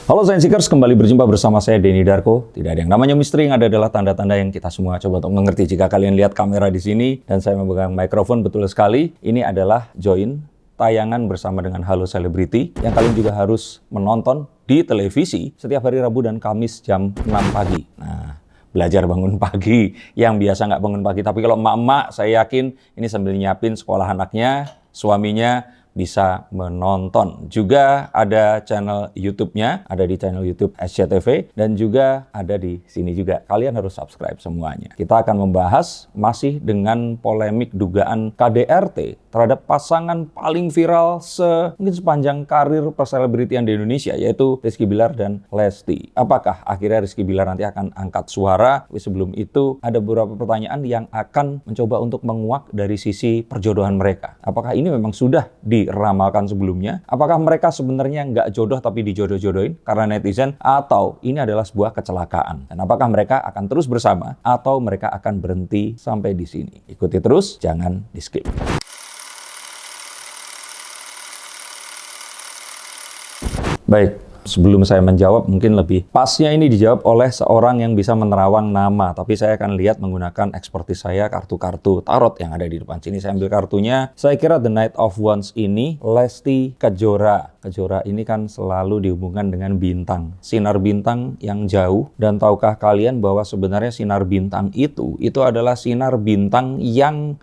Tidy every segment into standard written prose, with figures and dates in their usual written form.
Halo Science Seekers, kembali berjumpa bersama saya Denny Darko. Tidak ada yang namanya misteri, yang ada adalah tanda-tanda yang kita semua coba untuk mengerti. Jika kalian lihat kamera di sini dan saya memegang mikrofon, betul sekali. Ini adalah join tayangan bersama dengan Halo Selebriti yang kalian juga harus menonton di televisi setiap hari Rabu dan Kamis jam 6 pagi. Nah, belajar bangun pagi yang biasa nggak bangun pagi. Tapi kalau emak-emak, saya yakin ini sambil nyiapin sekolah anaknya, suaminya, bisa menonton. Juga ada channel YouTube-nya, ada di channel YouTube SCTV, dan juga ada di sini juga. Kalian harus subscribe semuanya. Kita akan membahas masih dengan polemik dugaan KDRT terhadap pasangan paling viral mungkin sepanjang karir perselebritian di Indonesia, yaitu Rizky Billar dan Lesti. Apakah akhirnya Rizky Billar nanti akan angkat suara? Tapi sebelum itu, ada beberapa pertanyaan yang akan mencoba untuk menguak dari sisi perjodohan mereka. Apakah ini memang sudah diramalkan sebelumnya? Apakah mereka sebenarnya nggak jodoh tapi dijodoh-jodohin karena netizen? Atau ini adalah sebuah kecelakaan? Dan apakah mereka akan terus bersama? Atau mereka akan berhenti sampai di sini? Ikuti terus, jangan di-skip. Baik, sebelum saya menjawab, mungkin lebih pasnya ini dijawab oleh seorang yang bisa menerawang nama. Tapi saya akan lihat menggunakan ekspertis saya, kartu-kartu tarot yang ada di depan sini. Saya ambil kartunya. Saya kira The Knight of Wands ini Lesti Kejora. Kejora ini kan selalu dihubungkan dengan bintang. Sinar bintang yang jauh. Dan tahukah kalian bahwa sebenarnya sinar bintang itu adalah sinar bintang yang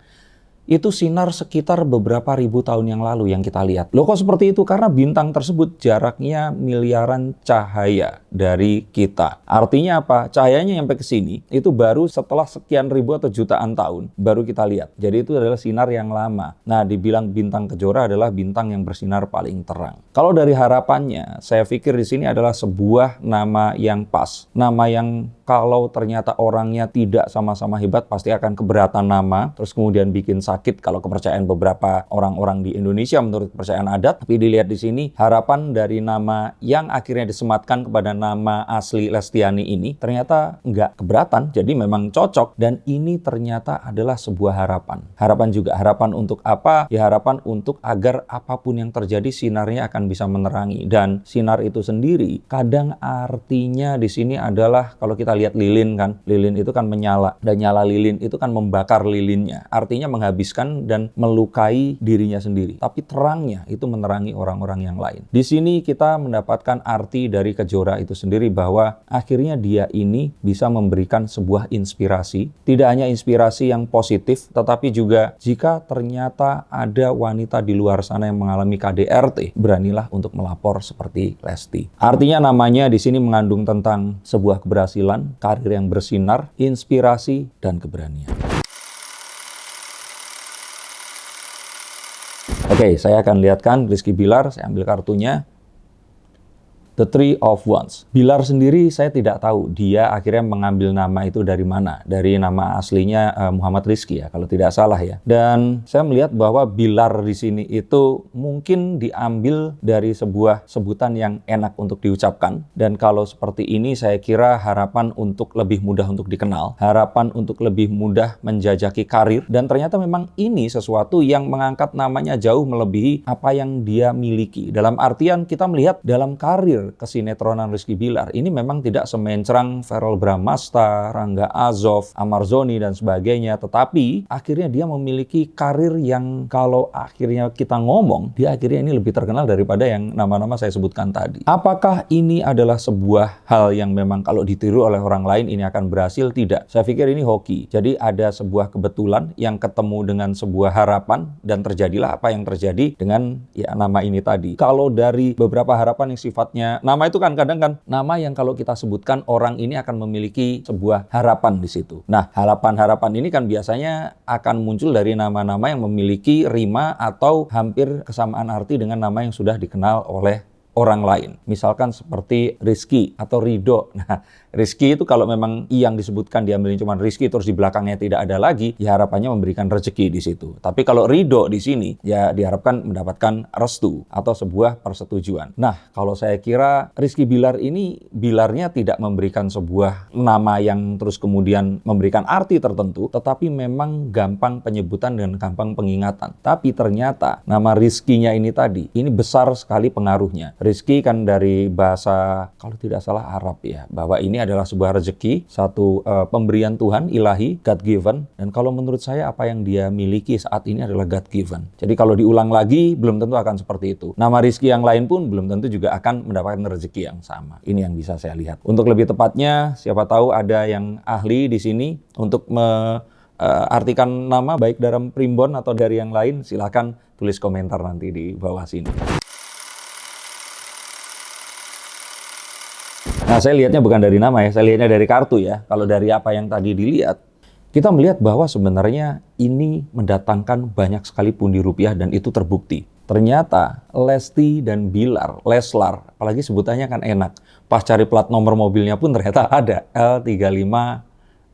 itu sinar sekitar beberapa ribu tahun yang lalu yang kita lihat. Loh kok seperti itu? Karena bintang tersebut jaraknya miliaran cahaya dari kita. Artinya apa? Cahayanya sampai ke sini itu baru setelah sekian ribu atau jutaan tahun baru kita lihat. Jadi itu adalah sinar yang lama. Nah, dibilang bintang Kejora adalah bintang yang bersinar paling terang. Kalau dari harapannya, saya pikir di sini adalah sebuah nama yang pas. Nama yang kalau ternyata orangnya tidak sama-sama hebat, pasti akan keberatan nama, terus kemudian bikin sakit kalau kepercayaan beberapa orang-orang di Indonesia menurut kepercayaan adat. Tapi dilihat di sini, harapan dari nama yang akhirnya disematkan kepada nama asli Lestiani ini ternyata nggak keberatan, jadi memang cocok. Dan ini ternyata adalah sebuah harapan. Harapan juga, harapan untuk apa? Ya harapan untuk agar apapun yang terjadi, sinarnya akan bisa menerangi. Dan sinar itu sendiri, kadang artinya di sini adalah, kalau kita lihat lilin kan, lilin itu kan menyala, dan nyala lilin itu kan membakar lilinnya, artinya menghabiskan dan melukai dirinya sendiri. Tapi terangnya itu menerangi orang-orang yang lain. Di sini kita mendapatkan arti dari Kejora itu sendiri, bahwa akhirnya dia ini bisa memberikan sebuah inspirasi, tidak hanya inspirasi yang positif, tetapi juga jika ternyata ada wanita di luar sana yang mengalami KDRT, beranilah untuk melapor seperti Lesti. Artinya namanya di sini mengandung tentang sebuah keberhasilan, karir yang bersinar, inspirasi, dan keberanian. Oke, saya akan lihatkan Rizky Billar. Saya ambil kartunya. The Three of Wands. Billar sendiri saya tidak tahu dia akhirnya mengambil nama itu dari mana. Dari nama aslinya Muhammad Rizky ya, kalau tidak salah ya. Dan saya melihat bahwa Billar di sini itu mungkin diambil dari sebuah sebutan yang enak untuk diucapkan. Dan kalau seperti ini saya kira harapan untuk lebih mudah untuk dikenal. Harapan untuk lebih mudah menjajaki karir. Dan ternyata memang ini sesuatu yang mengangkat namanya jauh melebihi apa yang dia miliki. Dalam artian kita melihat dalam karir kesinetronan Rizky Billar ini memang tidak semencrang Verrell Bramasta, Rangga Azov, Amar Zoni dan sebagainya, tetapi akhirnya dia memiliki karir yang kalau akhirnya kita ngomong, dia akhirnya ini lebih terkenal daripada yang nama-nama saya sebutkan tadi. Apakah ini adalah sebuah hal yang memang kalau ditiru oleh orang lain ini akan berhasil? Tidak. Saya pikir ini hoki. Jadi ada sebuah kebetulan yang ketemu dengan sebuah harapan dan terjadilah apa yang terjadi dengan ya nama ini tadi. Kalau dari beberapa harapan yang sifatnya nama itu kan kadang kan nama yang kalau kita sebutkan orang ini akan memiliki sebuah harapan di situ. Nah, harapan-harapan ini kan biasanya akan muncul dari nama-nama yang memiliki rima atau hampir kesamaan arti dengan nama yang sudah dikenal oleh orang lain. Misalkan seperti Rizky atau Ridho. Nah, Rizki itu kalau memang yang disebutkan diambilin cuma rizki terus di belakangnya tidak ada lagi, ya harapannya memberikan rezeki di situ. Tapi kalau ridho di sini, ya diharapkan mendapatkan restu atau sebuah persetujuan. Nah, kalau saya kira Rizky Bilar ini, Bilarnya tidak memberikan sebuah nama yang terus kemudian memberikan arti tertentu, tetapi memang gampang penyebutan dan gampang pengingatan. Tapi ternyata nama Rizkinya ini tadi, ini besar sekali pengaruhnya. Rizki kan dari bahasa, kalau tidak salah Arab ya, bahwa ini adalah sebuah rezeki, satu pemberian Tuhan, ilahi, God given. Dan kalau menurut saya apa yang dia miliki saat ini adalah God given. Jadi kalau diulang lagi, belum tentu akan seperti itu. Nama Rizki yang lain pun belum tentu juga akan mendapatkan rezeki yang sama. Ini yang bisa saya lihat. Untuk lebih tepatnya, siapa tahu ada yang ahli di sini untuk artikan nama baik dalam primbon atau dari yang lain, silakan tulis komentar nanti di bawah sini. Nah, saya lihatnya bukan dari nama ya, saya lihatnya dari kartu ya. Kalau dari apa yang tadi dilihat, kita melihat bahwa sebenarnya ini mendatangkan banyak sekali pundi rupiah dan itu terbukti. Ternyata Lesti dan Bilar, Leslar, apalagi sebutannya kan enak. Pas cari plat nomor mobilnya pun ternyata ada L35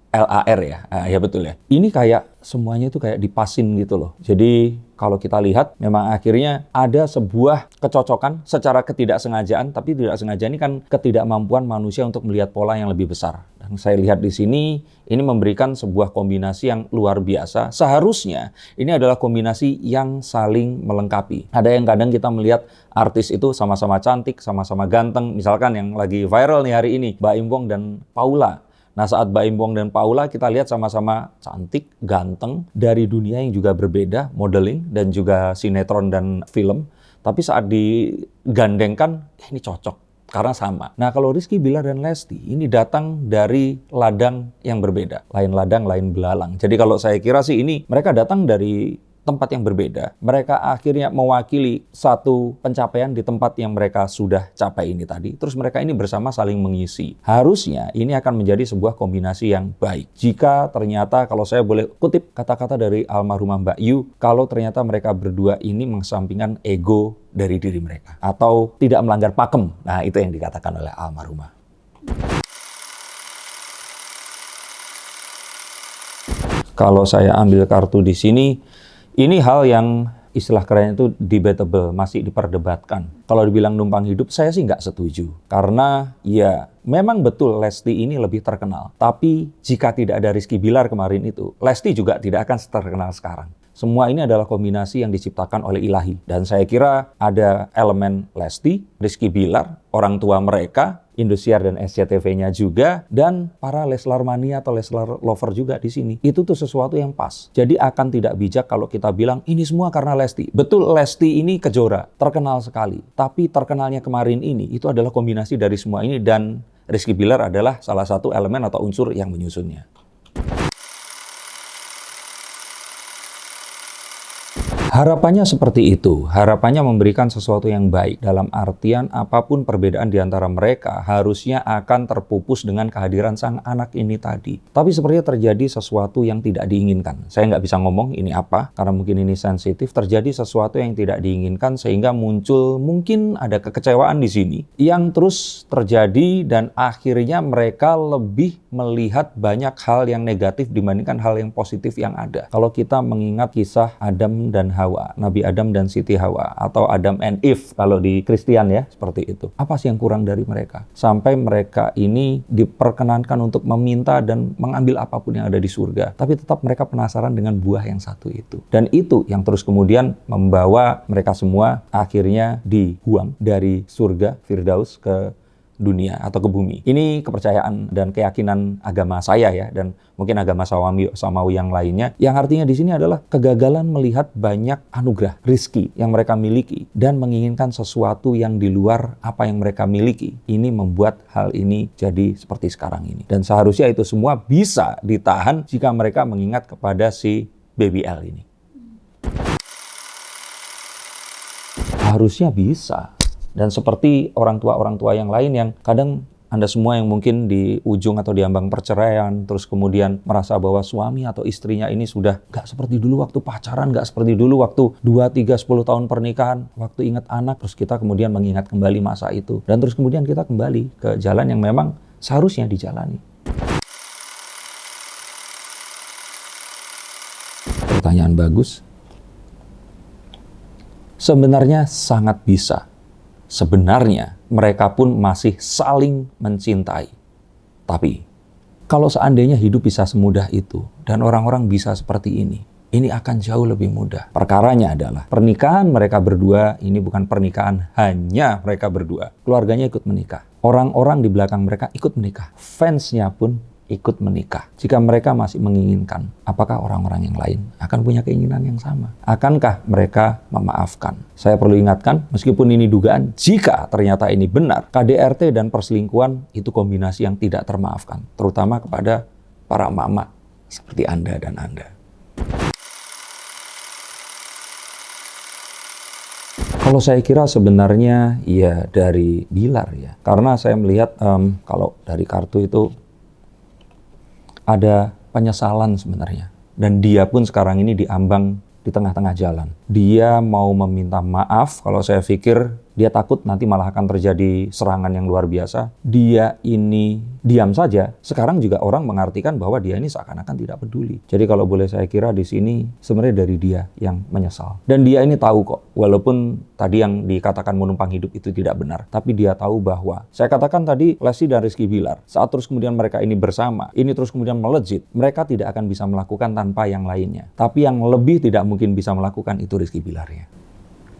LAR ya. Ya betul ya. Ini kayak semuanya itu kayak dipasin gitu loh. Jadi kalau kita lihat memang akhirnya ada sebuah kecocokan secara ketidaksengajaan, tapi tidak sengaja ini kan ketidakmampuan manusia untuk melihat pola yang lebih besar. Dan saya lihat di sini ini memberikan sebuah kombinasi yang luar biasa. Seharusnya ini adalah kombinasi yang saling melengkapi. Ada yang kadang kita melihat artis itu sama-sama cantik, sama-sama ganteng. Misalkan yang lagi viral nih hari ini, Baim Wong dan Paula. Nah, saat Baim Wong dan Paula kita lihat sama-sama cantik, ganteng, dari dunia yang juga berbeda, modeling dan juga sinetron dan film. Tapi saat digandengkan, ini cocok karena sama. Nah, kalau Rizky Bilar dan Lesti ini datang dari ladang yang berbeda. Lain ladang, lain belalang. Jadi kalau saya kira sih ini mereka datang dari tempat yang berbeda. Mereka akhirnya mewakili satu pencapaian di tempat yang mereka sudah capai ini tadi. Terus mereka ini bersama saling mengisi. Harusnya ini akan menjadi sebuah kombinasi yang baik. Jika ternyata, kalau saya boleh kutip kata-kata dari almarhumah Mbak Yu, kalau ternyata mereka berdua ini mengesampingkan ego dari diri mereka. Atau tidak melanggar pakem. Nah, itu yang dikatakan oleh almarhumah. Kalau saya ambil kartu di sini, ini hal yang istilah kerennya itu debatable, masih diperdebatkan. Kalau dibilang numpang hidup, saya sih nggak setuju. Karena ya memang betul Lesti ini lebih terkenal. Tapi jika tidak ada Rizky Bilar kemarin itu, Lesti juga tidak akan terkenal sekarang. Semua ini adalah kombinasi yang diciptakan oleh ilahi. Dan saya kira ada elemen Lesti, Rizky Bilar, orang tua mereka, Indosiar dan SCTV-nya juga, dan para Leslar Mania atau Leslar Lover juga di sini. Itu tuh sesuatu yang pas. Jadi akan tidak bijak kalau kita bilang ini semua karena Lesti. Betul, Lesti ini kejora, terkenal sekali. Tapi terkenalnya kemarin ini, itu adalah kombinasi dari semua ini, dan Rizky Bilar adalah salah satu elemen atau unsur yang menyusunnya. Harapannya seperti itu, harapannya memberikan sesuatu yang baik. Dalam artian apapun perbedaan di antara mereka harusnya akan terpupus dengan kehadiran sang anak ini tadi. Tapi sepertinya terjadi sesuatu yang tidak diinginkan. Saya nggak bisa ngomong ini apa, karena mungkin ini sensitif. Terjadi sesuatu yang tidak diinginkan sehingga muncul mungkin ada kekecewaan di sini yang terus terjadi, dan akhirnya mereka lebih melihat banyak hal yang negatif dibandingkan hal yang positif yang ada. Kalau kita mengingat kisah Adam dan Hawa, Nabi Adam dan Siti Hawa, atau Adam and Eve kalau di Kristen ya, seperti itu. Apa sih yang kurang dari mereka? Sampai mereka ini diperkenankan untuk meminta dan mengambil apapun yang ada di surga, tapi tetap mereka penasaran dengan buah yang satu itu. Dan itu yang terus kemudian membawa mereka semua akhirnya dibuang dari surga Firdaus ke dunia atau ke bumi. Ini kepercayaan dan keyakinan agama saya ya, dan mungkin agama Samawi yang lainnya, yang artinya di sini adalah kegagalan melihat banyak anugerah, rizki yang mereka miliki dan menginginkan sesuatu yang di luar apa yang mereka miliki. Ini membuat hal ini jadi seperti sekarang ini. Dan seharusnya itu semua bisa ditahan jika mereka mengingat kepada si Baby L ini. Harusnya bisa. Dan seperti orang tua yang lain yang kadang Anda semua yang mungkin di ujung atau di ambang perceraian, terus kemudian merasa bahwa suami atau istrinya ini sudah gak seperti dulu waktu pacaran, gak seperti dulu waktu 2, 3, 10 tahun pernikahan, waktu ingat anak, terus kita kemudian mengingat kembali masa itu. Dan terus kemudian kita kembali ke jalan yang memang seharusnya dijalani. Pertanyaan bagus. Sebenarnya sangat bisa. Sebenarnya mereka pun masih saling mencintai. Tapi kalau seandainya hidup bisa semudah itu dan orang-orang bisa seperti ini akan jauh lebih mudah. Perkaranya adalah pernikahan mereka berdua ini bukan pernikahan hanya mereka berdua. Keluarganya ikut menikah. Orang-orang di belakang mereka ikut menikah. Fansnya pun ikut menikah. Jika mereka masih menginginkan, apakah orang-orang yang lain akan punya keinginan yang sama? Akankah mereka memaafkan? Saya perlu ingatkan, meskipun ini dugaan, jika ternyata ini benar, KDRT dan perselingkuhan itu kombinasi yang tidak termaafkan, terutama kepada para mama seperti Anda dan Anda. Kalau saya kira sebenarnya ya dari Bilar ya, karena saya melihat kalau dari kartu itu ada penyesalan sebenarnya. Dan dia pun sekarang ini diambang di tengah-tengah jalan. Dia mau meminta maaf, kalau saya pikir dia takut nanti malah akan terjadi serangan yang luar biasa. Dia ini diam saja. Sekarang juga orang mengartikan bahwa dia ini seakan-akan tidak peduli. Jadi kalau boleh saya kira di sini sebenarnya dari dia yang menyesal. Dan dia ini tahu kok, walaupun tadi yang dikatakan menumpang hidup itu tidak benar. Tapi dia tahu bahwa, saya katakan tadi Lesti dan Rizky Bilar, saat terus kemudian mereka ini bersama, ini terus kemudian melejit, mereka tidak akan bisa melakukan tanpa yang lainnya. Tapi yang lebih tidak mungkin bisa melakukan itu Rizky Bilarnya.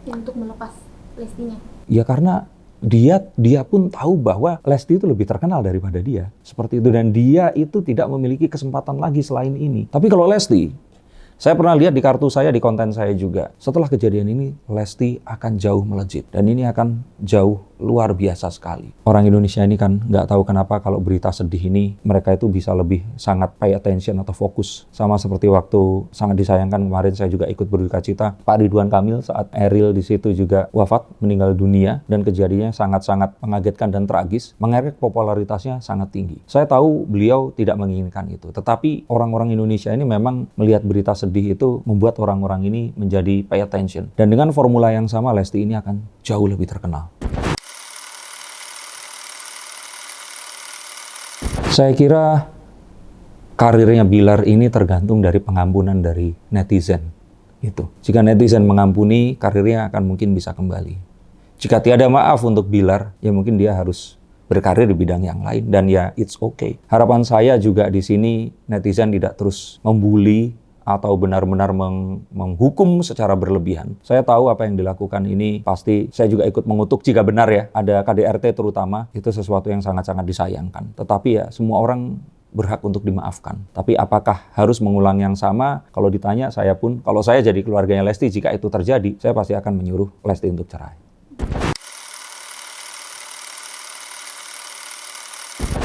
Untuk melepas Lestinya? Ya karena dia pun tahu bahwa Lesti itu lebih terkenal daripada dia. Seperti itu. Dan dia itu tidak memiliki kesempatan lagi selain ini. Tapi kalau Lesti, saya pernah lihat di kartu saya, di konten saya juga. Setelah kejadian ini, Lesti akan jauh melejit. Dan ini akan jauh luar biasa sekali. Orang Indonesia ini kan nggak tahu kenapa kalau berita sedih ini, mereka itu bisa lebih sangat pay attention atau fokus. Sama seperti waktu sangat disayangkan kemarin saya juga ikut berduka cita Pak Ridwan Kamil saat Eril di situ juga wafat, meninggal dunia. Dan kejadiannya sangat-sangat mengagetkan dan tragis. Mengerek popularitasnya sangat tinggi. Saya tahu beliau tidak menginginkan itu. Tetapi orang-orang Indonesia ini memang melihat berita sedih itu membuat orang-orang ini menjadi pay attention. Dan dengan formula yang sama, Lesti ini akan jauh lebih terkenal. Saya kira karirnya Bilar ini tergantung dari pengampunan dari netizen. Jika netizen mengampuni, karirnya akan mungkin bisa kembali. Jika tiada maaf untuk Bilar, ya mungkin dia harus berkarir di bidang yang lain. Dan ya it's okay. Harapan saya juga di sini netizen tidak terus membuli atau benar-benar menghukum secara berlebihan. Saya tahu apa yang dilakukan ini pasti saya juga ikut mengutuk jika benar ya. Ada KDRT terutama, itu sesuatu yang sangat-sangat disayangkan. Tetapi ya semua orang berhak untuk dimaafkan. Tapi apakah harus mengulang yang sama? Kalau ditanya saya pun, kalau saya jadi keluarganya Lesti, jika itu terjadi, saya pasti akan menyuruh Lesti untuk cerai.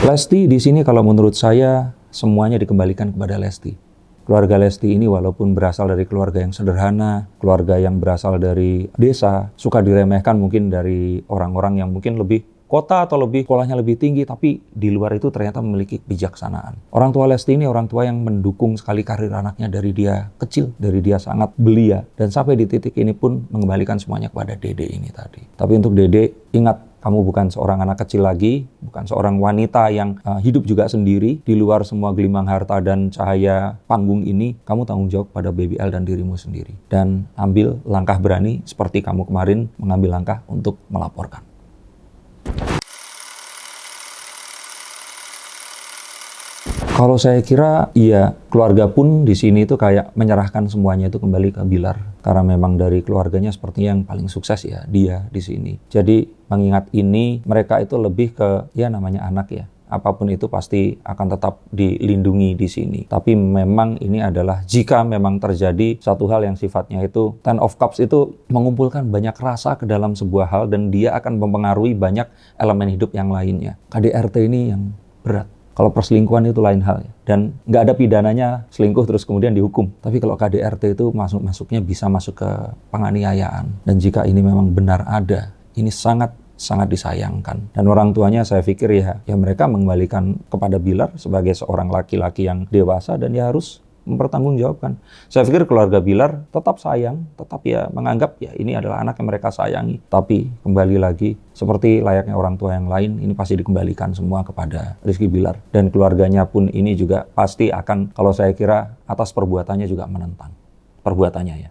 Lesti di sini kalau menurut saya semuanya dikembalikan kepada Lesti. Keluarga Lesti ini walaupun berasal dari keluarga yang sederhana, keluarga yang berasal dari desa, suka diremehkan mungkin dari orang-orang yang mungkin lebih kota atau lebih sekolahnya lebih tinggi, tapi di luar itu ternyata memiliki kebijaksanaan. Orang tua Lesti ini orang tua yang mendukung sekali karir anaknya dari dia kecil, dari dia sangat belia, dan sampai di titik ini pun mengembalikan semuanya kepada Dede ini tadi. Tapi untuk Dede, ingat, kamu bukan seorang anak kecil lagi, bukan seorang wanita yang hidup juga sendiri. Di luar semua gelimang harta dan cahaya panggung ini, kamu tanggung jawab pada BBL dan dirimu sendiri. Dan ambil langkah berani seperti kamu kemarin mengambil langkah untuk melaporkan. Kalau saya kira, iya, keluarga pun di sini itu kayak menyerahkan semuanya itu kembali ke Bilar. Karena memang dari keluarganya sepertinya yang paling sukses ya, dia di sini. Jadi mengingat ini, mereka itu lebih ke, ya namanya anak ya. Apapun itu pasti akan tetap dilindungi di sini. Tapi memang ini adalah jika memang terjadi satu hal yang sifatnya itu, Ten of Cups itu mengumpulkan banyak rasa ke dalam sebuah hal dan dia akan mempengaruhi banyak elemen hidup yang lainnya. KDRT ini yang berat. Kalau perselingkuhan itu lain hal ya. Dan nggak ada pidananya selingkuh terus kemudian dihukum. Tapi kalau KDRT itu masuknya bisa masuk ke penganiayaan. Dan jika ini memang benar ada, ini sangat disayangkan. Dan orang tuanya saya pikir ya mereka mengembalikan kepada Bilar sebagai seorang laki-laki yang dewasa dan ya harus mempertanggungjawabkan. Saya pikir keluarga Bilar tetap sayang, tetap ya menganggap ya ini adalah anak yang mereka sayangi. Tapi kembali lagi, seperti layaknya orang tua yang lain, ini pasti dikembalikan semua kepada Rizky Bilar. Dan keluarganya pun ini juga pasti akan, kalau saya kira atas perbuatannya juga menentang. Perbuatannya ya.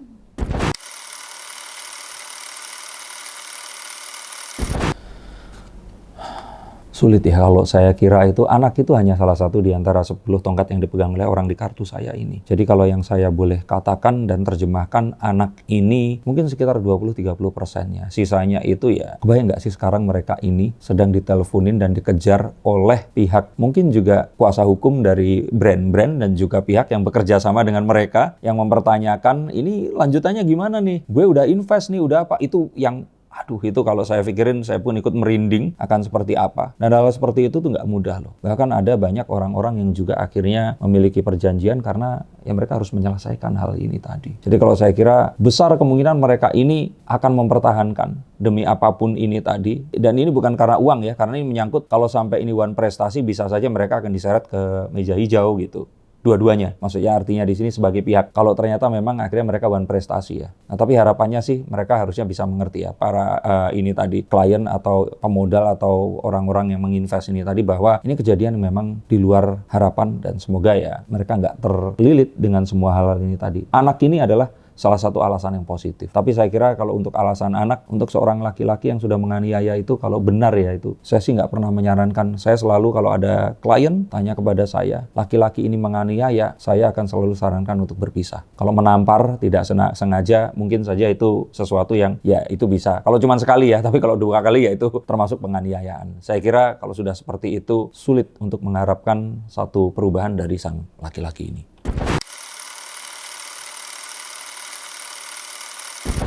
Sulit ya kalau saya kira itu anak itu hanya salah satu di antara 10 tongkat yang dipegang oleh orang di kartu saya ini. Jadi kalau yang saya boleh katakan dan terjemahkan, anak ini mungkin sekitar 20-30%-nya. Sisanya itu ya, kebayang nggak sih sekarang mereka ini sedang diteleponin dan dikejar oleh pihak mungkin juga kuasa hukum dari brand-brand dan juga pihak yang bekerja sama dengan mereka yang mempertanyakan ini lanjutannya gimana nih? Gue udah invest nih, udah apa? Itu yang aduh, itu kalau saya pikirin, saya pun ikut merinding akan seperti apa. Dan hal seperti itu tuh nggak mudah loh. Bahkan ada banyak orang-orang yang juga akhirnya memiliki perjanjian karena ya mereka harus menyelesaikan hal ini tadi. Jadi kalau saya kira besar kemungkinan mereka ini akan mempertahankan demi apapun ini tadi. Dan ini bukan karena uang ya, karena ini menyangkut kalau sampai ini one prestasi bisa saja mereka akan diseret ke meja hijau gitu. Dua-duanya, maksudnya artinya di sini sebagai pihak. Kalau ternyata memang akhirnya mereka one prestasi ya. Nah, tapi harapannya sih mereka harusnya bisa mengerti ya para ini tadi klien atau pemodal atau orang-orang yang menginvest ini tadi bahwa ini kejadian yang memang di luar harapan dan semoga ya mereka nggak terlilit dengan semua hal ini tadi. Anak ini adalah salah satu alasan yang positif. Tapi saya kira kalau untuk alasan anak, untuk seorang laki-laki yang sudah menganiaya itu, kalau benar ya itu, saya sih nggak pernah menyarankan. Saya selalu kalau ada klien tanya kepada saya, laki-laki ini menganiaya, saya akan selalu sarankan untuk berpisah. Kalau menampar, tidak sengaja, mungkin saja itu sesuatu yang ya itu bisa. Kalau cuma sekali ya, tapi kalau 2 kali ya itu termasuk penganiayaan. Saya kira kalau sudah seperti itu, sulit untuk mengharapkan satu perubahan dari sang laki-laki ini.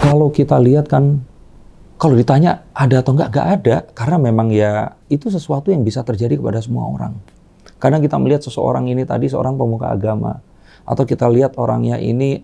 Kalau kita lihat kan, kalau ditanya ada atau nggak ada. Karena memang ya itu sesuatu yang bisa terjadi kepada semua orang. Kadang kita melihat seseorang ini tadi seorang pemuka agama. Atau kita lihat orangnya ini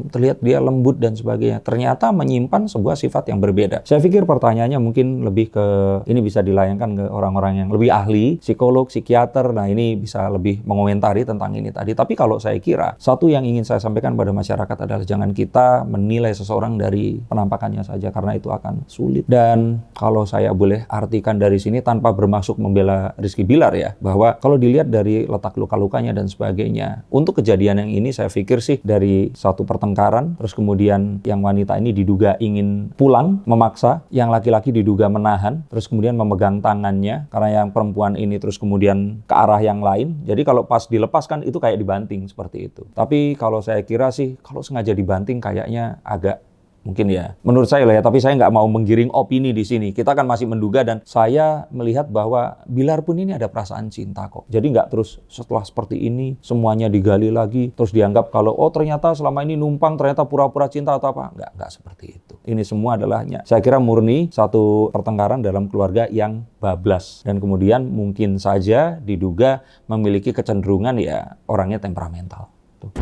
terlihat dia lembut dan sebagainya. Ternyata menyimpan sebuah sifat yang berbeda. Saya pikir pertanyaannya mungkin lebih ke, ini bisa dilayangkan ke orang-orang yang lebih ahli, psikolog, psikiater. Nah ini bisa lebih mengomentari tentang ini tadi. Tapi kalau saya kira, satu yang ingin saya sampaikan pada masyarakat adalah jangan kita menilai seseorang dari penampakannya saja. Karena itu akan sulit. Dan kalau saya boleh artikan dari sini tanpa bermaksud membela Rizky Bilar ya. Bahwa kalau dilihat dari letak luka-lukanya dan sebagainya. Untuk kejadian yang ini saya pikir sih dari satu pertengkaran, terus kemudian yang wanita ini diduga ingin pulang, memaksa, yang laki-laki diduga menahan, terus kemudian memegang tangannya, karena yang perempuan ini terus kemudian ke arah yang lain. Jadi kalau pas dilepaskan itu kayak dibanting seperti itu. Tapi kalau saya kira sih, kalau sengaja dibanting kayaknya agak mungkin ya, menurut saya lah ya, tapi saya nggak mau menggiring opini di sini. Kita kan masih menduga dan saya melihat bahwa Bilar pun ini ada perasaan cinta kok. Jadi nggak terus setelah seperti ini semuanya digali lagi, terus dianggap kalau oh ternyata selama ini numpang, ternyata pura-pura cinta atau apa. Nggak seperti itu. Ini semua adalah, saya kira murni satu pertengkaran dalam keluarga yang bablas. Dan kemudian mungkin saja diduga memiliki kecenderungan ya orangnya temperamental. Tuh.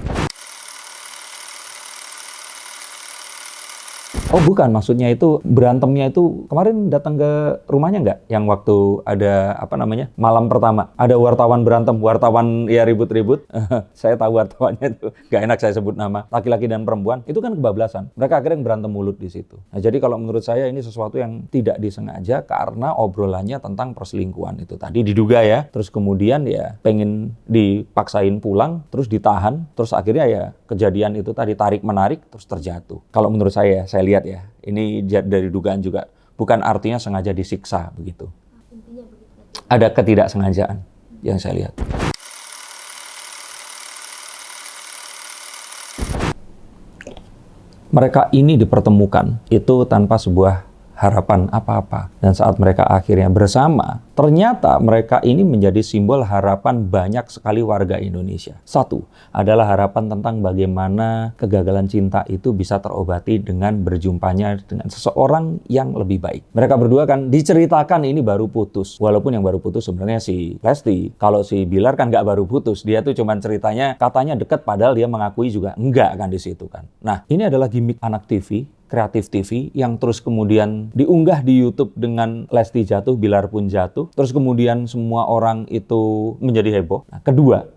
Oh bukan, maksudnya itu berantemnya itu kemarin datang ke rumahnya nggak? Yang waktu ada malam pertama ada wartawan berantem, wartawan ya ribut-ribut. Saya tahu wartawannya itu, nggak enak saya sebut nama. Laki-laki dan perempuan itu kan kebablasan. Mereka akhirnya berantem mulut di situ. Nah jadi kalau menurut saya ini sesuatu yang tidak disengaja karena obrolannya tentang perselingkuhan itu tadi diduga ya. Terus kemudian ya pengen dipaksain pulang, terus ditahan, terus akhirnya ya kejadian itu tadi tarik menarik terus terjatuh. Kalau menurut saya lihat ya, ini dari dugaan juga bukan artinya sengaja disiksa begitu. Ada ketidaksengajaan yang saya lihat. Mereka ini dipertemukan itu tanpa sebuah harapan apa-apa. Dan saat mereka akhirnya bersama, ternyata mereka ini menjadi simbol harapan banyak sekali warga Indonesia. Satu, adalah harapan tentang bagaimana kegagalan cinta itu bisa terobati dengan berjumpanya dengan seseorang yang lebih baik. Mereka berdua kan diceritakan ini baru putus. Walaupun yang baru putus sebenarnya si Lesti. Kalau si Bilar kan nggak baru putus. Dia tuh cuman ceritanya katanya deket padahal dia mengakui juga enggak kan di situ kan. Nah, ini adalah gimmick anak TV, kreatif TV yang terus kemudian diunggah di YouTube dengan Lesti jatuh, Bilar pun jatuh. Terus kemudian semua orang itu menjadi heboh. Nah, kedua,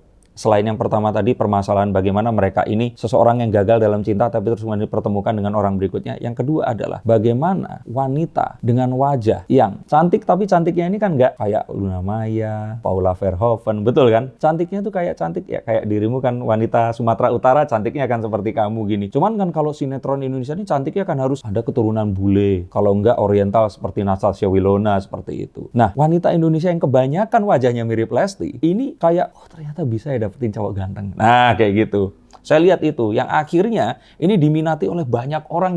Selain yang pertama tadi, permasalahan bagaimana mereka ini seseorang yang gagal dalam cinta tapi terus kemudian dipertemukan dengan orang berikutnya. Yang kedua adalah bagaimana wanita dengan wajah yang cantik, tapi cantiknya ini kan nggak kayak Luna Maya, Paula Verhoeven, betul kan? Cantiknya tuh kayak cantik ya, kayak dirimu kan wanita Sumatera Utara, cantiknya kan seperti kamu gini. Cuman kan kalau sinetron Indonesia ini cantiknya kan harus ada keturunan bule, kalau nggak oriental seperti Natasha Wilona, seperti itu. Nah, wanita Indonesia yang kebanyakan wajahnya mirip Lesti, ini kayak, oh ternyata bisa ya dapetin cowok ganteng. Nah, kayak gitu. Saya lihat itu, yang akhirnya ini diminati oleh banyak orang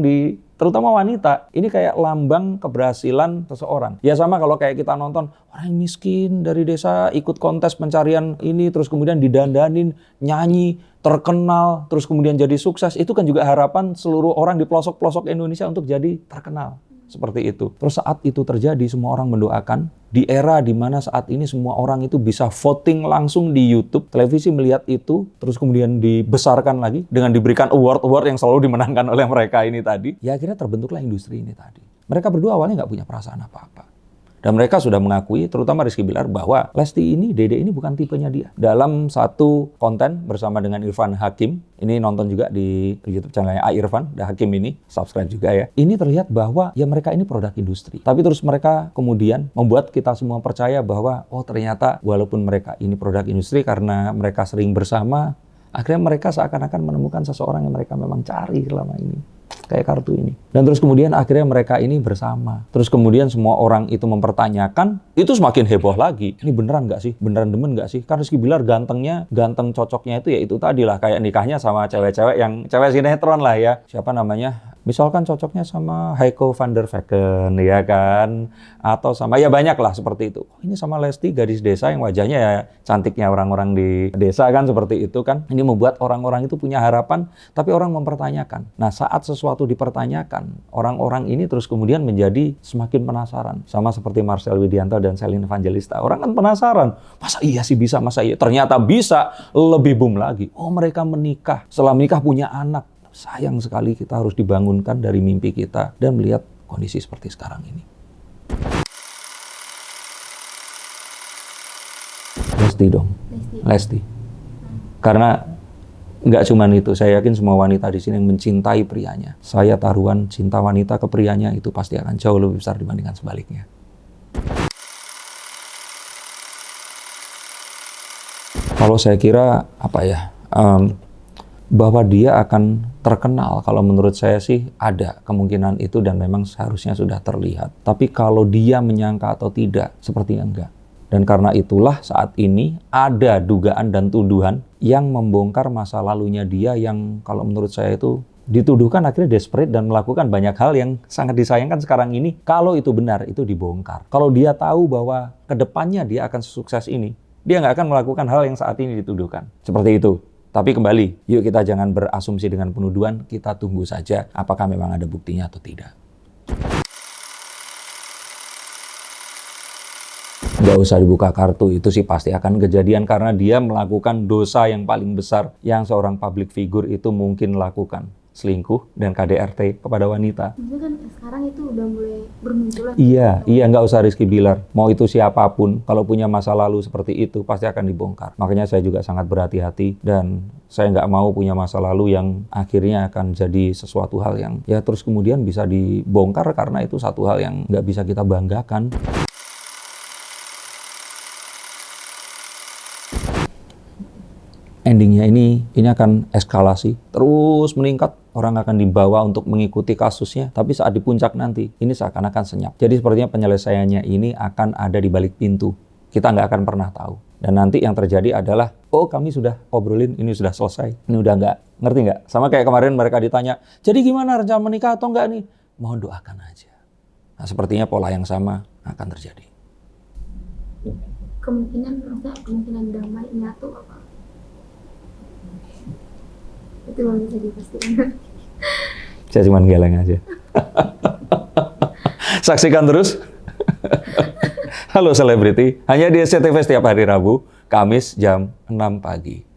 terutama wanita. Ini kayak lambang keberhasilan seseorang. Ya sama kalau kayak kita nonton orang yang miskin dari desa ikut kontes pencarian ini, terus kemudian didandanin, nyanyi, terkenal, terus kemudian jadi sukses. Itu kan juga harapan seluruh orang di pelosok-pelosok Indonesia untuk jadi terkenal. Seperti itu. Terus saat itu terjadi, semua orang mendoakan. Di era di mana saat ini semua orang itu bisa voting langsung di YouTube, televisi melihat itu, terus kemudian dibesarkan lagi dengan diberikan award-award yang selalu dimenangkan oleh mereka ini tadi. Ya akhirnya terbentuklah industri ini tadi. Mereka berdua awalnya nggak punya perasaan apa-apa. Dan mereka sudah mengakui, terutama Rizky Bilar, bahwa Lesti ini, Dede ini bukan tipenya dia. Dalam satu konten bersama dengan Irfan Hakim, ini nonton juga di YouTube channelnya A. Irfan, The Hakim ini, subscribe juga ya. Ini terlihat bahwa ya mereka ini produk industri. Tapi terus mereka kemudian membuat kita semua percaya bahwa, oh ternyata walaupun mereka ini produk industri karena mereka sering bersama, akhirnya mereka seakan-akan menemukan seseorang yang mereka memang cari selama ini. Kayak kartu ini. Dan terus kemudian akhirnya mereka ini bersama. Terus kemudian semua orang itu mempertanyakan, itu semakin heboh lagi. Ini beneran nggak sih? Beneran demen nggak sih? Karena Rizky Bilar ganteng cocoknya itu ya itu tadi lah. Kayak nikahnya sama cewek-cewek yang cewek sinetron lah ya. Siapa namanya? Misalkan cocoknya sama Heiko van der Vecken, ya kan? Atau sama, ya banyak lah seperti itu. Ini sama Lesti, gadis desa yang wajahnya ya cantiknya orang-orang di desa kan, seperti itu kan. Ini membuat orang-orang itu punya harapan, tapi orang mempertanyakan. Nah, saat sesuatu dipertanyakan, orang-orang ini terus kemudian menjadi semakin penasaran. Sama seperti Marcel Widianto dan Selin Evangelista. Orang kan penasaran, masa iya sih bisa, masa iya? Ternyata bisa, lebih boom lagi. Oh, mereka menikah, setelah menikah punya anak. Sayang sekali kita harus dibangunkan dari mimpi kita dan melihat kondisi seperti sekarang ini. Lesti dong. Lesti. Karena nggak cuma itu, saya yakin semua wanita di sini yang mencintai prianya. Saya taruhan cinta wanita ke prianya itu pasti akan jauh lebih besar dibandingkan sebaliknya. Kalau saya kira bahwa dia akan terkenal, kalau menurut saya sih ada kemungkinan itu dan memang seharusnya sudah terlihat. Tapi kalau dia menyangka atau tidak, sepertinya enggak. Dan karena itulah saat ini ada dugaan dan tuduhan yang membongkar masa lalunya dia yang kalau menurut saya itu dituduhkan akhirnya desperate dan melakukan banyak hal yang sangat disayangkan sekarang ini. Kalau itu benar, itu dibongkar. Kalau dia tahu bahwa kedepannya dia akan sukses ini, dia nggak akan melakukan hal yang saat ini dituduhkan. Seperti itu. Tapi kembali, yuk kita jangan berasumsi dengan penuduhan, kita tunggu saja apakah memang ada buktinya atau tidak. Nggak usah dibuka kartu, itu sih pasti akan kejadian karena dia melakukan dosa yang paling besar yang seorang public figure itu mungkin lakukan. Selingkuh dan KDRT kepada wanita. Maksudnya kan sekarang itu udah mulai bermunculan. Iya, nggak usah Rizky Bilar. Mau itu siapapun, kalau punya masa lalu seperti itu, pasti akan dibongkar. Makanya saya juga sangat berhati-hati dan saya nggak mau punya masa lalu yang akhirnya akan jadi sesuatu hal yang ya terus kemudian bisa dibongkar karena itu satu hal yang nggak bisa kita banggakan. Endingnya ini akan eskalasi, terus meningkat. Orang akan dibawa untuk mengikuti kasusnya, tapi saat di puncak nanti, ini seakan-akan senyap. Jadi sepertinya penyelesaiannya ini akan ada di balik pintu. Kita nggak akan pernah tahu. Dan nanti yang terjadi adalah, oh kami sudah obrolin, ini sudah selesai. Ini udah nggak, ngerti nggak? Sama kayak kemarin mereka ditanya, jadi gimana rencana menikah atau nggak nih? Mohon doakan aja. Nah sepertinya pola yang sama akan terjadi. Kemungkinan damainya tuh apa? Itu belum bisa dipastikan. Saya cuma geleng aja. Saksikan terus Halo Selebriti, hanya di SCTV setiap hari Rabu, Kamis jam 6 pagi.